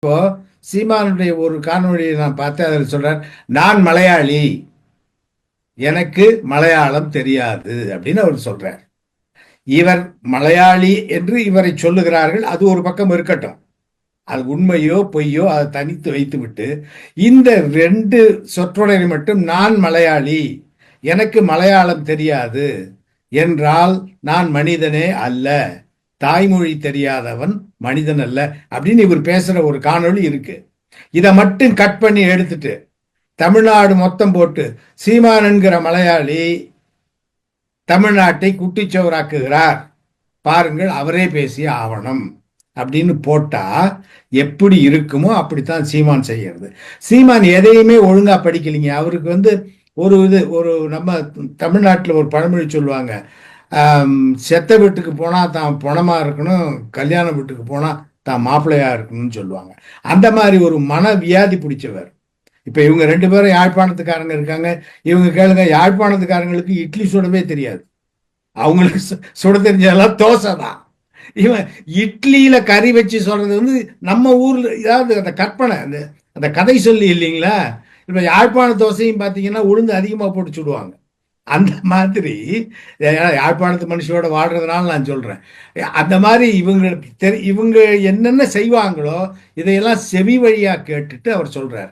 இப்போ சீமானுடைய ஒரு காணொளியை நான் பார்த்தேன். அதில் சொல்றார், நான் மலையாளி, எனக்கு மலையாளம் தெரியாது அப்படின்னு அவர் சொல்றார். இவர் மலையாளி என்று இவரை சொல்லுகிறார்கள். அது ஒரு பக்கம் இருக்கட்டும், அது உண்மையோ பொய்யோ அதை தனித்து வைத்துவிட்டு இந்த ரெண்டு சொற்றொடரை மட்டும், நான் மலையாளி, எனக்கு மலையாளம் தெரியாது என்றால் நான் மனிதனே அல்ல, தாய்மொழி தெரியாதவன் மனிதன் அல்ல அப்படின்னு இவர் பேசுற ஒரு காணொளி இருக்கு. இதை மட்டும் கட் பண்ணி எடுத்துட்டு தமிழ்நாடு மொத்தம் போட்டு, சீமான் என்கிற மலையாளி தமிழ்நாட்டை குட்டிச்சவராக்குகிறார், பாருங்கள் அவரே பேசிய ஆவணம் அப்படின்னு போட்டா எப்படி இருக்குமோ அப்படித்தான் சீமான் செய்யறது. சீமான் எதையுமே ஒழுங்கா படிக்கலைங்க. அவருக்கு ஒரு நம்ம தமிழ்நாட்டில் ஒரு பழமொழி சொல்லுவாங்க, செத்த வீட்டுக்கு போனா தான் பணமா இருக்கணும், கல்யாண வீட்டுக்கு போனா தான் மாப்பிள்ளையா இருக்கணும்னு சொல்லுவாங்க. அந்த மாதிரி ஒரு மன வியாதி பிடிச்சவர். இப்ப இவங்க ரெண்டு பேரும் யாழ்ப்பாணத்துக்காரங்க இருக்காங்க. இவங்க கேளுங்க, யாழ்ப்பாணத்துக்காரங்களுக்கு இட்லி சுடவே தெரியாது. அவங்களுக்கு சுட தெரிஞ்சதெல்லாம் தோசை தான். இவன் இட்லியில கறி வச்சு சொல்றது நம்ம ஊர்ல ஏதாவது அந்த கற்பனை, அந்த அந்த கதை சொல்லி இல்லைங்களா. இப்ப யாழ்ப்பாண தோசையும் பார்த்தீங்கன்னா உளுந்து அதிகமா போட்டு சுடுவாங்க. அந்த மாதிரி யாழ்ப்பாணத்து மனுஷனோட வாழ்றதுனால நான் சொல்றேன். அந்த மாதிரி இவங்க என்னென்ன செய்வாங்களோ இதையெல்லாம் செவி வழியா கேட்டுட்டு அவர் சொல்றார்.